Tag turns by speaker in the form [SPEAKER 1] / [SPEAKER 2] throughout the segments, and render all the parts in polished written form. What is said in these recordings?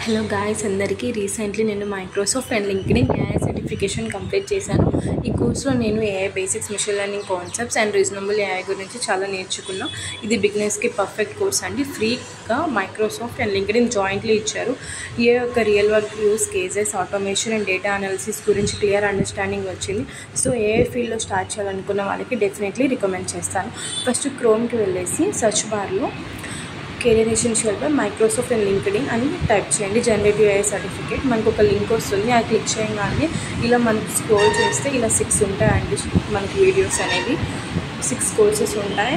[SPEAKER 1] Hello guys అందరికీ recently నేను Microsoft and LinkedIn AI certification complete చేశాను. ఈ కోర్సులో నేను AI basics, machine learning concepts and reasonable AI గురించి చాలా నేర్చుకున్నా. ఇది బిగినర్స్కి పర్ఫెక్ట్ కోర్స్ అండి. ఫ్రీగా మైక్రోసాఫ్ట్ అండ్ లింక్డ్ఇన్ జాయింట్లీ ఇచ్చారు. ఏ యొక్క real work use cases, automation and data analysis గురించి క్లియర్ అండర్స్టాండింగ్ వచ్చింది. సో ఏఐ ఫీల్డ్లో స్టార్ట్ చేయాలనుకున్న వాళ్ళకి డెఫినెట్లీ రికమెండ్ చేస్తాను. ఫస్ట్ క్రోమ్కి వెళ్ళేసి సర్చ్ బార్లో career essential by Microsoft and LinkedIn అని టైప్ చేయండి. జనరేటివ్ ఏఐ సర్టిఫికేట్ మనకు ఒక లింక్ వస్తుంది. అది క్లిక్ చేయగానే ఇలా మనకు స్క్రోల్ చేస్తే ఇలా 6 ఉంటాయండి మనకి వీడియోస్ అనేవి. 6 కోర్సెస్ ఉంటాయి.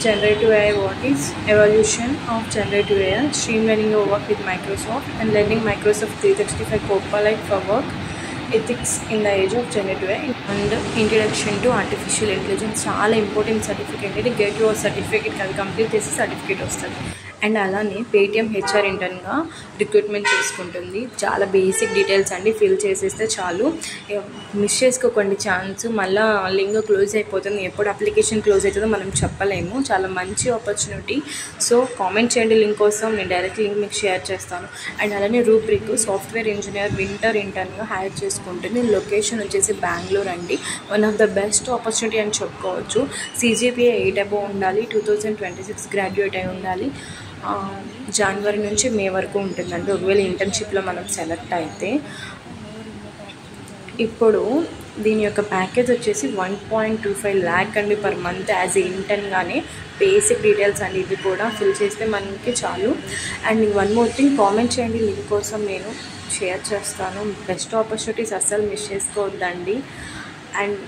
[SPEAKER 1] Generative AI, what is evolution of generative AI, stream learning your work with Microsoft and learning Microsoft 365 Copilot for work, ethics in the age of generative AI and introduction to artificial intelligence. చాలా important certificate ఇది. Get your certificate అది complete చేసి certificate వస్తుంది. And అలానే Paytm HR ఇంటర్న్గా recruitment చేసుకుంటుంది. చాలా basic details అండి, fill చేసేస్తే చాలు. మిస్ చేసుకోకండి ఛాన్స్. మళ్ళీ లింక్ క్లోజ్ అయిపోతుంది. ఎప్పుడు అప్లికేషన్ క్లోజ్ అవుతుందో మనం చెప్పలేము. చాలా మంచి ఆపర్చునిటీ. సో కామెంట్ చేయండి లింక్ కోసం, నేను డైరెక్ట్ లింక్ మీకు షేర్ చేస్తాను. అండ్ అలానే రూబ్రిక్ సాఫ్ట్వేర్ ఇంజనీర్ వింటర్ ఇంటర్న్గా హైర్ చేసుకుంటుంది. లొకేషన్ వచ్చేసి బెంగళూరు అండి. One of the best opportunity అని చెప్పుకోవచ్చు. CGPA 8 అబోవ్ ఉండాలి. 2026 గ్రాడ్యుయేట్ అయి ఉండాలి. జనవరి నుంచి మే వరకు ఉంటుందండి ఒకవేళ ఇంటర్న్షిప్లో మనం సెలెక్ట్ అయితే. ఇప్పుడు దీని యొక్క ప్యాకేజ్ వచ్చేసి 1.25 lakh అండి పర్ మంత్ యాజ్ ఇంటర్న్గానే. బేసిక్ డీటెయిల్స్ అండి ఇది కూడా ఫిల్ చేస్తే మనకి చాలు. And one more thing, comment చేయండి లింక్ కోసం, నేను షేర్ చేస్తాను. బెస్ట్ ఆపర్చునిటీస్ అస్సలు మిస్ చేసుకోవద్దండి. అండ్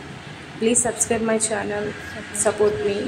[SPEAKER 1] please subscribe my channel, support me.